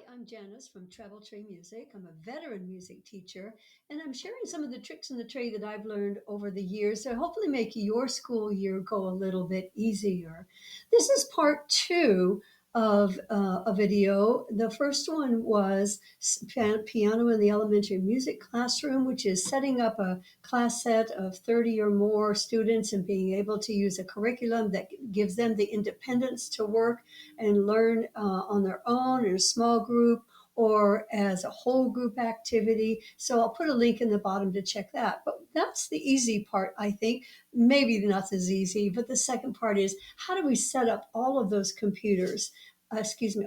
I'm Janice from Travel Tree Music. I'm a veteran music teacher, and I'm sharing some of the tricks in the trade that I've learned over the years to hopefully make your school year go a little bit easier. This is part two of a video. The first one was piano in the elementary music classroom, which is setting up a class set of 30 or more students and being able to use a curriculum that gives them the independence to work and learn on their own in a small group or as a whole group activity. So I'll put a link in the bottom to check that. But that's the easy part, I think. Maybe not as easy, but the second part is how do we set up all of those computers,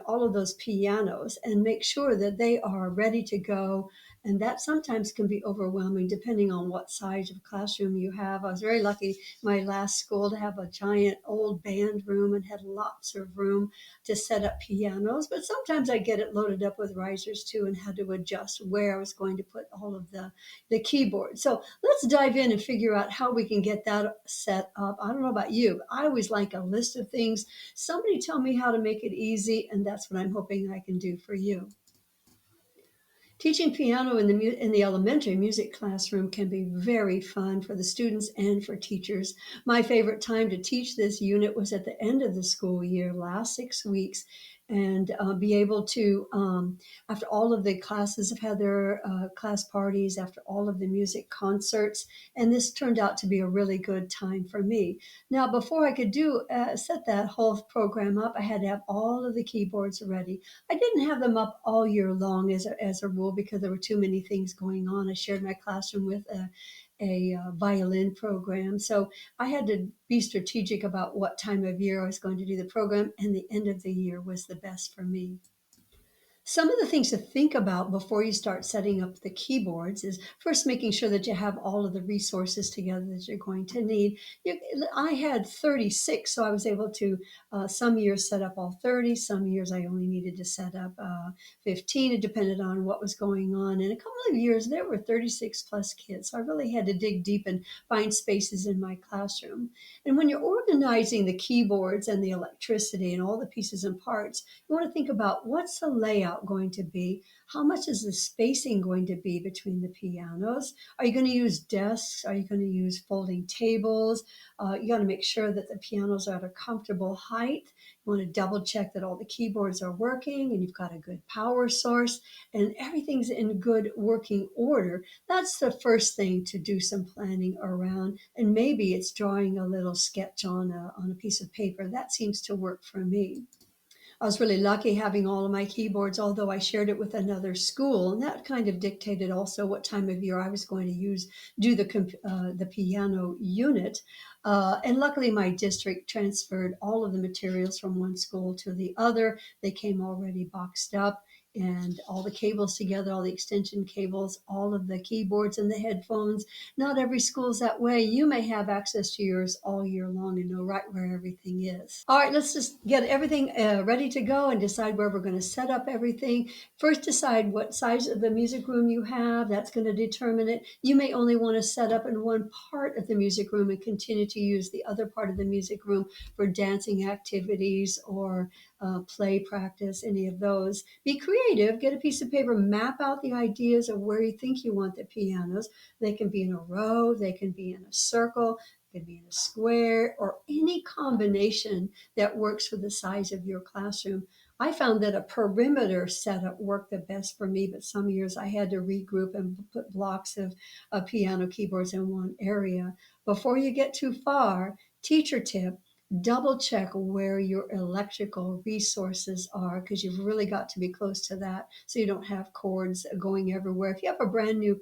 all of those pianos and make sure that they are ready to go. And that sometimes can be overwhelming depending on what size of classroom you have. I was very lucky my last school to have a giant old band room and had lots of room to set up pianos, but sometimes I get it loaded up with risers too and had to adjust where I was going to put all of the keyboards. So let's dive in and figure out how we can get that set up. I don't know about you, but I always like a list of things. Somebody tell me how to make it easy, and that's what I'm hoping I can do for you. Teaching piano in the elementary music classroom can be very fun for the students and for teachers. My favorite time to teach this unit was at the end of the school year, last 6 weeks, and be able to, after all of the classes have had their class parties, after all of the music concerts, and this turned out to be a really good time for me. Now, before I could set that whole program up, I had to have all of the keyboards ready. I didn't have them up all year long as a rule because there were too many things going on. I shared my classroom with a violin program. So I had to be strategic about what time of year I was going to do the program, and the end of the year was the best for me. Some of the things to think about before you start setting up the keyboards is first making sure that you have all of the resources together that you're going to need. I had 36, so I was able to some years set up all 30, some years I only needed to set up 15. It depended on what was going on. In a couple of years, there were 36 plus kids, so I really had to dig deep and find spaces in my classroom. And when you're organizing the keyboards and the electricity and all the pieces and parts, you want to think about what's the layout going to be? How much is the spacing going to be between the pianos? Are you going to use desks? Are you going to use folding tables? You got to make sure that the pianos are at a comfortable height. You want to double check that all the keyboards are working and you've got a good power source and everything's in good working order. That's the first thing to do some planning around. And maybe it's drawing a little sketch on a piece of paper. That seems to work for me. I was really lucky having all of my keyboards, although I shared it with another school, and that kind of dictated also what time of year I was going to do the piano unit. And luckily, my district transferred all of the materials from one school to the other. They came already boxed up, and all the cables together, all the extension cables, all of the keyboards and the headphones. Not every school's that way. You may have access to yours all year long and know right where everything is. All right, let's just get everything ready to go and decide where we're going to set up everything. First, decide what size of the music room you have. That's going to determine it. You may only want to set up in one part of the music room and continue to use the other part of the music room for dancing activities or play practice, any of those. Be creative, get a piece of paper, map out the ideas of where you think you want the pianos. They can be in a row, they can be in a circle, they can be in a square, or any combination that works for the size of your classroom. I found that a perimeter setup worked the best for me, but some years I had to regroup and put blocks of piano keyboards in one area. Before you get too far, teacher tip, double check where your electrical resources are because you've really got to be close to that so you don't have cords going everywhere. If you have a brand new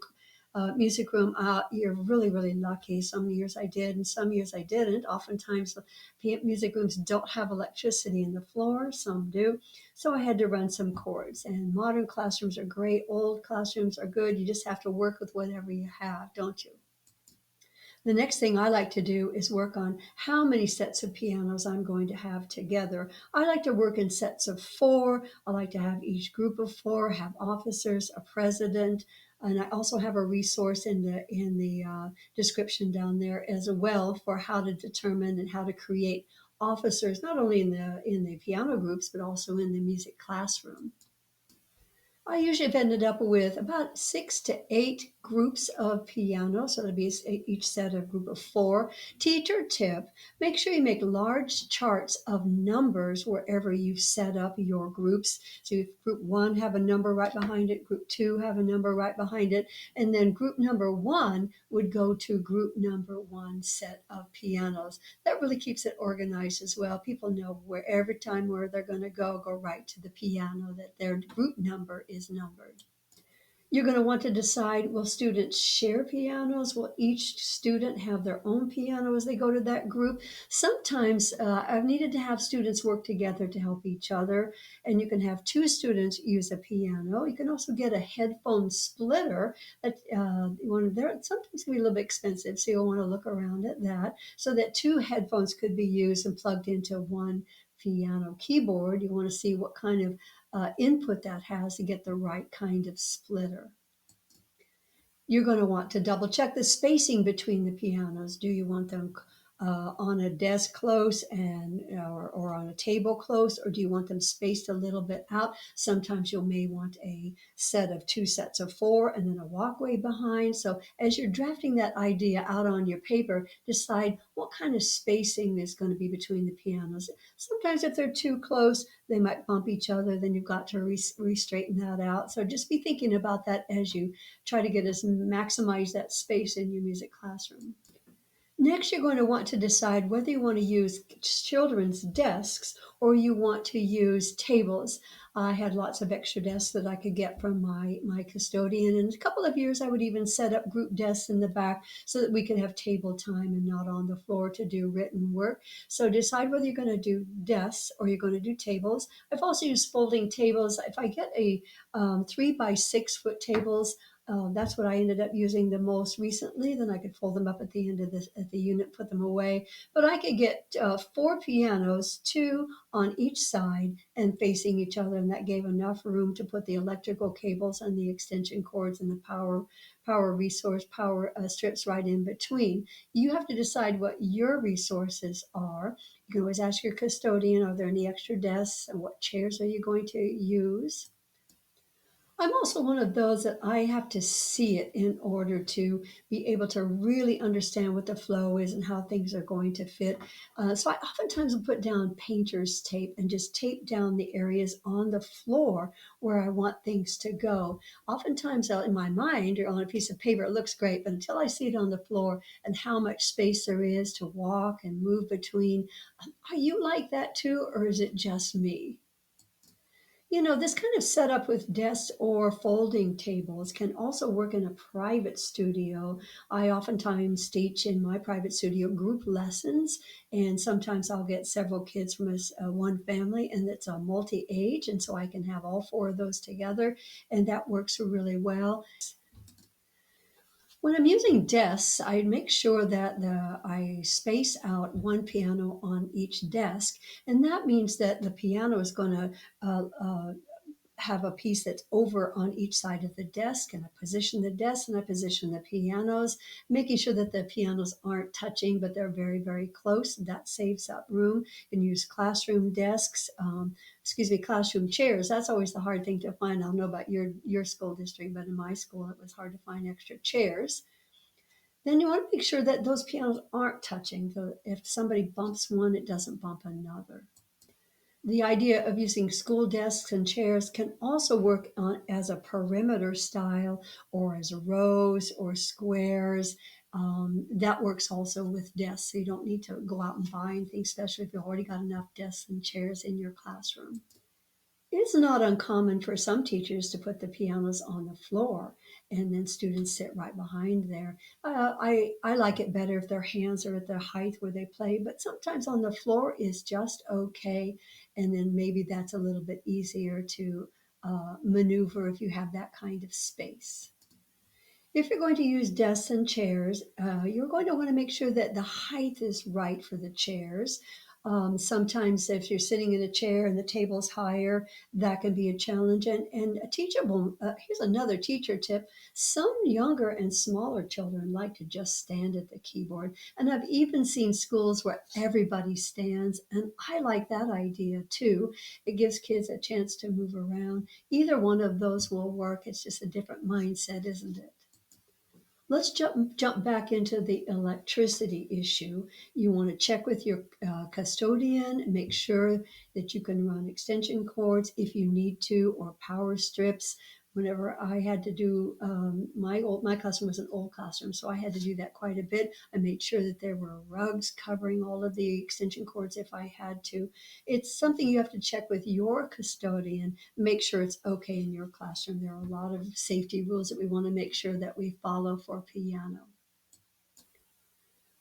music room out, you're really, really lucky. Some years I did and some years I didn't. Oftentimes the music rooms don't have electricity in the floor, some do. So I had to run some cords, and modern classrooms are great. Old classrooms are good. You just have to work with whatever you have, don't you? The next thing I like to do is work on how many sets of pianos I'm going to have together. I like to work in sets of four. I like to have each group of four have officers, a president, and I also have a resource in the description down there as well for how to determine and how to create officers, not only in the piano groups but also in the music classroom. I usually have ended up with about 6 to 8 groups of pianos, so it'll be each set a group of four. Teacher tip: make sure you make large charts of numbers wherever you've set up your groups. So if group one have a number right behind it, group two have a number right behind it, and then group number one would go to group number one set of pianos. That really keeps it organized as well. People know where every time where they're going to go right to the piano that their group number is numbered. You're going to want to decide, will students share pianos? Will each student have their own piano as they go to that group? Sometimes I've needed to have students work together to help each other, and you can have two students use a piano. You can also get a headphone splitter that one of their sometimes can be a little bit expensive, so you'll want to look around at that so that two headphones could be used and plugged into one piano keyboard. You want to see what kind of input that has to get the right kind of splitter. You're going to want to double check the spacing between the pianos. Do you want them on a desk close and or on a table close, or do you want them spaced a little bit out? Sometimes you may want a set of two sets of four and then a walkway behind. So as you're drafting that idea out on your paper, decide what kind of spacing is going to be between the pianos. Sometimes if they're too close, they might bump each other. Then you've got to re-straighten that out. So just be thinking about that as you try to get us maximize that space in your music classroom. Next, you're going to want to decide whether you want to use children's desks or you want to use tables. I had lots of extra desks that I could get from my custodian. In a couple of years, I would even set up group desks in the back so that we could have table time and not on the floor to do written work. So decide whether you're going to do desks or you're going to do tables. I've also used folding tables. If I get a 3 by 6 foot tables, that's what I ended up using the most recently. Then I could fold them up at the end of the unit, put them away. But I could get four pianos, two on each side and facing each other, and that gave enough room to put the electrical cables and the extension cords and the power strips right in between. You have to decide what your resources are. You can always ask your custodian, are there any extra desks and what chairs are you going to use? I'm also one of those that I have to see it in order to be able to really understand what the flow is and how things are going to fit. So I oftentimes will put down painter's tape and just tape down the areas on the floor where I want things to go. Oftentimes in my mind or on a piece of paper, it looks great, but until I see it on the floor and how much space there is to walk and move between, are you like that too, or is it just me? This kind of setup with desks or folding tables can also work in a private studio. I oftentimes teach in my private studio group lessons, and sometimes I'll get several kids from one family, and it's a multi age, and so I can have all four of those together, and that works really well. When I'm using desks, I make sure that I space out one piano on each desk, and that means that the piano is going to have a piece that's over on each side of the desk, and I position the desk and I position the pianos, making sure that the pianos aren't touching, but they're very, very close. That saves up room. You can use classroom desks, classroom chairs. That's always the hard thing to find. I don't know about your school district, but in my school, it was hard to find extra chairs. Then you want to make sure that those pianos aren't touching. So if somebody bumps one, it doesn't bump another. The idea of using school desks and chairs can also work as a perimeter style or as rows or squares. That works also with desks, so you don't need to go out and buy anything, especially if you've already got enough desks and chairs in your classroom. It's not uncommon for some teachers to put the pianos on the floor and then students sit right behind there. I like it better if their hands are at the height where they play, but sometimes on the floor is just okay. And then maybe that's a little bit easier to maneuver if you have that kind of space. If you're going to use desks and chairs, you're going to want to make sure that the height is right for the chairs. Sometimes if you're sitting in a chair and the table's higher, that can be a challenge. And a teachable, here's another teacher tip. Some younger and smaller children like to just stand at the keyboard. And I've even seen schools where everybody stands. And I like that idea too. It gives kids a chance to move around. Either one of those will work. It's just a different mindset, isn't it? Let's jump back into the electricity issue. You want to check with your custodian, make sure that you can run extension cords if you need to, or power strips. Whenever I had to do my classroom was an old classroom, so I had to do that quite a bit. I made sure that there were rugs covering all of the extension cords if I had to. It's something you have to check with your custodian, make sure it's okay in your classroom. There are a lot of safety rules that we want to make sure that we follow for piano.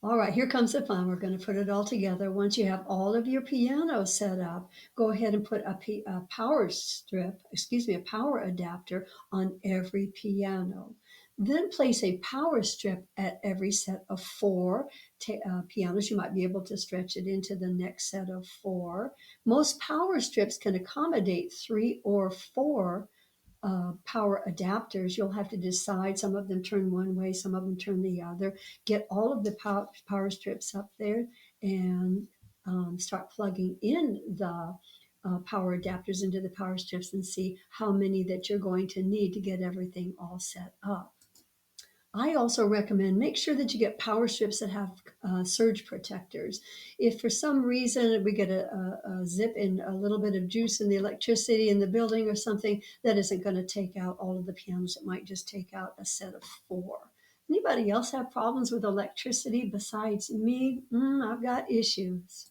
All right, here comes the fun. We're going to put it all together. Once you have all of your piano set up, go ahead and put a power strip, excuse me, a power adapter on every piano. Then place a power strip at every set of four pianos. You might be able to stretch it into the next set of four. Most power strips can accommodate three or four power adapters. You'll have to decide. Some of them turn one way, some of them turn the other. Get all of the power strips up there and start plugging in the power adapters into the power strips and see how many that you're going to need to get everything all set up. I also recommend make sure that you get power strips that have surge protectors. If for some reason we get a zip in a little bit of juice in the electricity in the building or something, that isn't going to take out all of the pianos. It might just take out a set of four. Anybody else have problems with electricity besides me? I've got issues.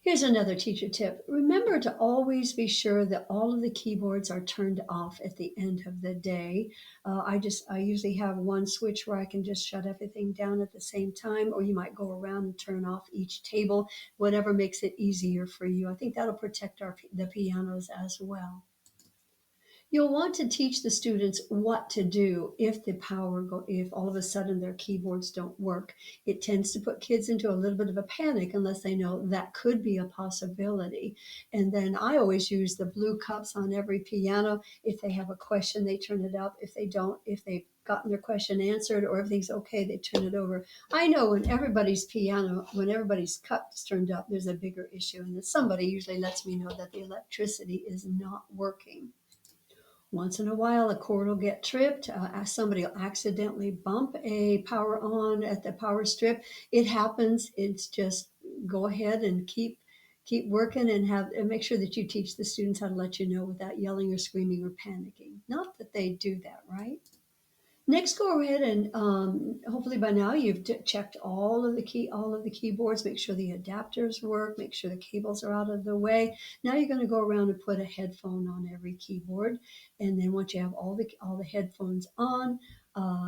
Here's another teacher tip. Remember to always be sure that all of the keyboards are turned off at the end of the day. I usually have one switch where I can just shut everything down at the same time, or you might go around and turn off each table, whatever makes it easier for you. I think that'll protect the pianos as well. You'll want to teach the students what to do if all of a sudden their keyboards don't work. It tends to put kids into a little bit of a panic unless they know that could be a possibility. And then I always use the blue cups on every piano. If they have a question, they turn it up. If they don't, if they've gotten their question answered or everything's okay, they turn it over. I know when everybody's cup is turned up, there's a bigger issue, and that somebody usually lets me know that the electricity is not working. Once in a while, a cord will get tripped. Somebody will accidentally bump a power on at the power strip. It happens. It's just go ahead and keep working and make sure that you teach the students how to let you know without yelling or screaming or panicking. Not that they do that, right? Next, go ahead and hopefully by now you've checked all of the keyboards. Make sure the adapters work. Make sure the cables are out of the way. Now you're going to go around and put a headphone on every keyboard, and then once you have all the headphones on,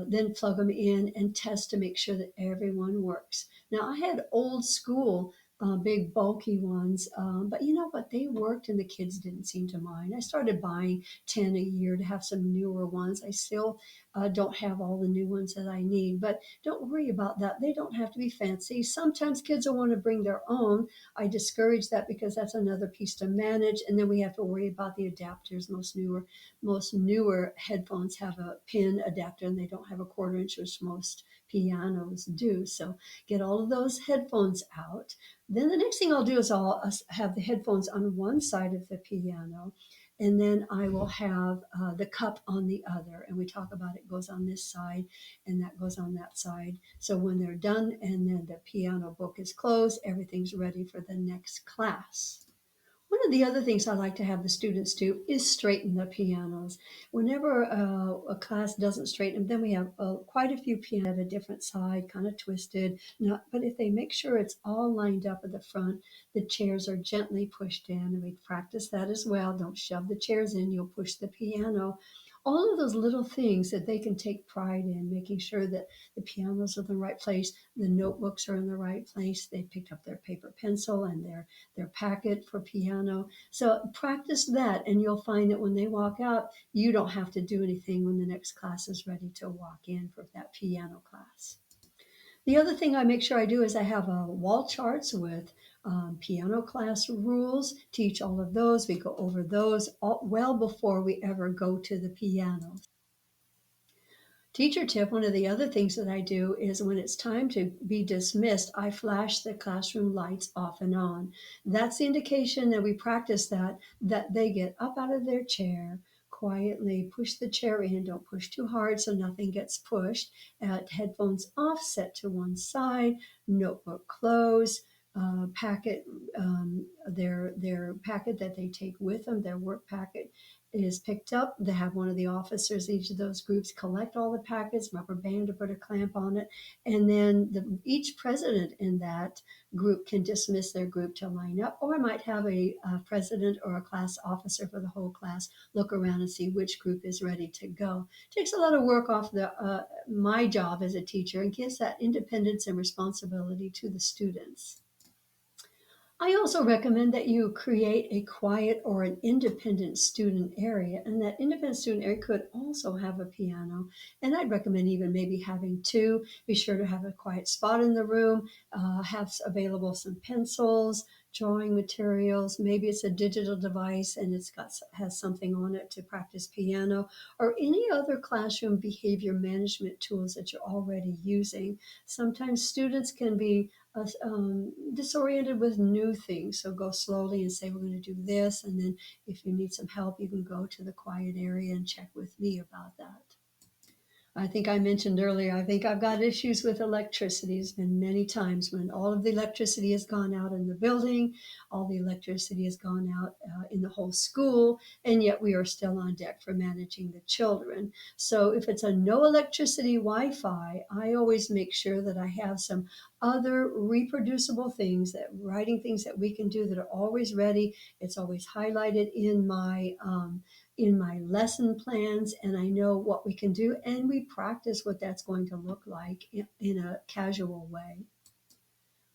then plug them in and test to make sure that everyone works. Now I had old school. Big bulky ones, but you know what? They worked, and the kids didn't seem to mind. I started buying 10 a year to have some newer ones. I still don't have all the new ones that I need. But don't worry about that. They don't have to be fancy. Sometimes kids will want to bring their own. I discourage that because that's another piece to manage. And then we have to worry about the adapters. Most newer headphones have a pin adapter and they don't have a quarter inch, which most pianos do. So get all of those headphones out. Then the next thing I'll do is I'll have the headphones on one side of the piano, and then I will have the cup on the other. And we talk about it goes on this side and that goes on that side. So when they're done and then the piano book is closed, everything's ready for the next class. One of the other things I like to have the students do is straighten the pianos. Whenever a class doesn't straighten them, then we have quite a few pianos at a different side, kind of twisted. But if they make sure it's all lined up at the front, the chairs are gently pushed in. And we practice that as well. Don't shove the chairs in, you'll push the piano. All of those little things that they can take pride in, making sure that the pianos are in the right place, the notebooks are in the right place, they picked up their paper pencil and their packet for piano. So practice that, and you'll find that when they walk out, you don't have to do anything when the next class is ready to walk in for that piano class. The other thing I make sure I do is I have wall charts with piano class rules, teach all of those. We go over those well before we ever go to the piano. Teacher tip, one of the other things that I do is when it's time to be dismissed, I flash the classroom lights off and on. That's the indication that we practice that they get up out of their chair, quietly push the chair in, don't push too hard so nothing gets pushed. Headphones off, set to one side, notebook closed, packet, their packet that they take with them, their work packet is picked up. They have one of the officers in each of those groups collect all the packets, rubber band to put a clamp on it, and then each president in that group can dismiss their group to line up, or I might have a president or a class officer for the whole class look around and see which group is ready to go. It takes a lot of work off my job as a teacher and gives that independence and responsibility to the students. I also recommend that you create a quiet or an independent student area, and that independent student area could also have a piano. And I'd recommend even maybe having two. Be sure to have a quiet spot in the room, have available some pencils, drawing materials. Maybe it's a digital device and has something on it to practice piano, or any other classroom behavior management tools that you're already using. Sometimes students can be disoriented with new things. So go slowly and say, we're going to do this. And then if you need some help, you can go to the quiet area and check with me about that. I think I mentioned earlier, I think I've got issues with electricity. There's been many times when all of the electricity has gone out in the building, all the electricity has gone out in the whole school, and yet we are still on deck for managing the children. So if it's a no electricity Wi Fi, I always make sure that I have some other reproducible things, writing things that we can do that are always ready. It's always highlighted in my lesson plans, and I know what we can do, and we practice what that's going to look like in a casual way.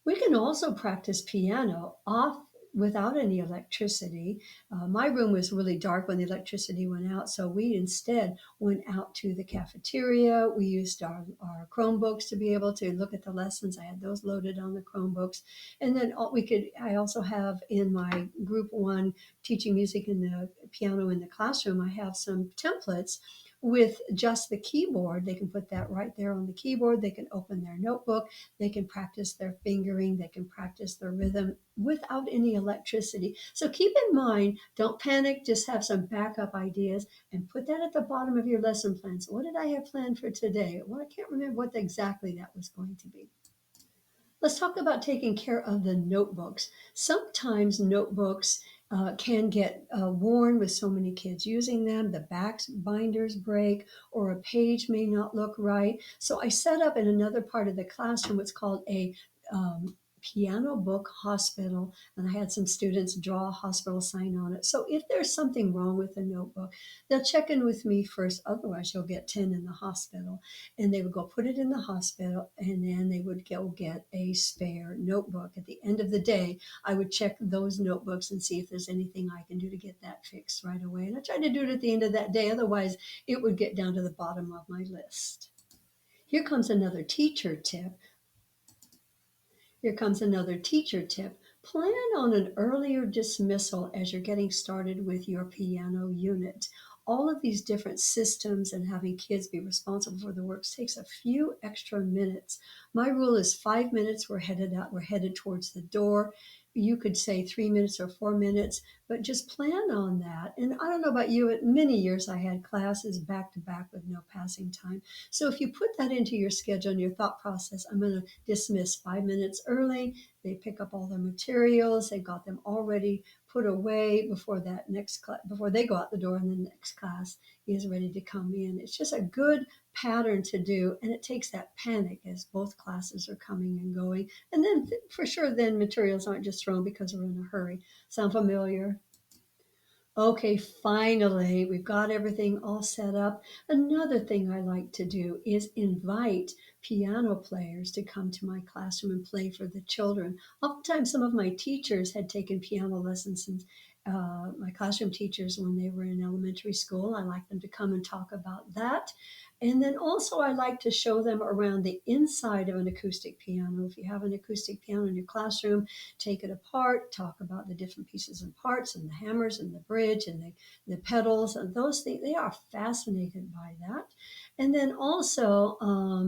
We can also practice piano off without any electricity. My room was really dark when the electricity went out, so we instead went out to the cafeteria. We used our Chromebooks to be able to look at the lessons. I had those loaded on the Chromebooks. And then I also have in my group one teaching music in the piano in the classroom, I have some templates with just the keyboard. They can put that right there on the keyboard. They can open their notebook, they can practice their fingering, they can practice their rhythm without any electricity. So keep in mind, don't panic, just have some backup ideas and put that at the bottom of your lesson plans. What did I have planned for today? Well, I can't remember what exactly that was going to be. Let's talk about taking care of the notebooks. Sometimes notebooks can get worn with so many kids using them. The backs binders break, or a page may not look right. So I set up in another part of the classroom what's called a piano book hospital, and I had some students draw a hospital sign on it. So if there's something wrong with the notebook, they'll check in with me first. Otherwise, you'll get 10 in the hospital, and they would go put it in the hospital, and then they would go get a spare notebook. At the end of the day, I would check those notebooks and see if there's anything I can do to get that fixed right away. And I try to do it at the end of that day. Otherwise, it would get down to the bottom of my list. Here comes another teacher tip. Here comes another teacher tip. Plan on an earlier dismissal as you're getting started with your piano unit. All of these different systems and having kids be responsible for the works takes a few extra minutes. My rule is 5 minutes. We're headed out. We're headed towards the door. You could say 3 minutes or 4 minutes, but just plan on that. And I don't know about you, at many years I had classes back to back with no passing time. So if you put that into your schedule and your thought process, I'm going to dismiss 5 minutes early. They pick up all their materials. They got them already put away before that next class, before they go out the door, and the next class is ready to come in. It's just a good pattern to do, and it takes that panic as both classes are coming and going. And then for sure, then materials aren't just thrown because we're in a hurry. Sound familiar? Okay, finally, we've got everything all set up. Another thing I like to do is invite piano players to come to my classroom and play for the children. Oftentimes, some of my teachers had taken piano lessons my classroom teachers when they were in elementary school. I like them to come and talk about that. And then also, I like to show them around the inside of an acoustic piano. If you have an acoustic piano in your classroom, take it apart, talk about the different pieces and parts, and the hammers, and the bridge, and the pedals, and those things. They are fascinated by that. And then also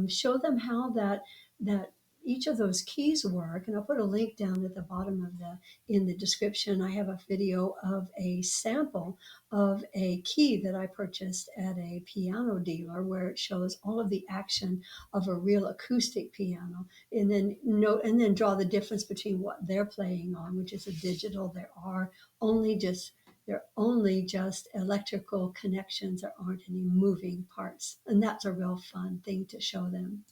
show them how that each of those keys work. And I'll put a link down at the bottom of the in the description. I have a video of a sample of a key that I purchased at a piano dealer where it shows all of the action of a real acoustic piano, and then draw the difference between what they're playing on, which is a digital. They're only just electrical connections. There aren't any moving parts, and that's a real fun thing to show them.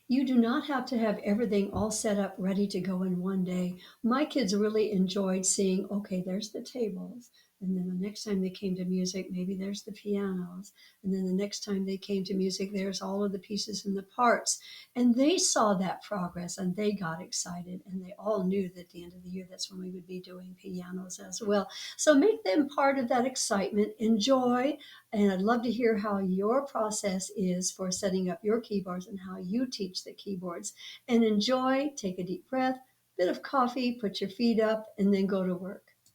You do not have to have everything all set up ready to go in one day. My kids really enjoyed seeing, okay, there's the tables. And then the next time they came to music, maybe there's the pianos. And then the next time they came to music, there's all of the pieces and the parts. And they saw that progress and they got excited. And they all knew that at the end of the year, that's when we would be doing pianos as well. So make them part of that excitement. Enjoy. And I'd love to hear how your process is for setting up your keyboards and how you teach the keyboards. And enjoy, take a deep breath, bit of coffee, put your feet up, and then go to work.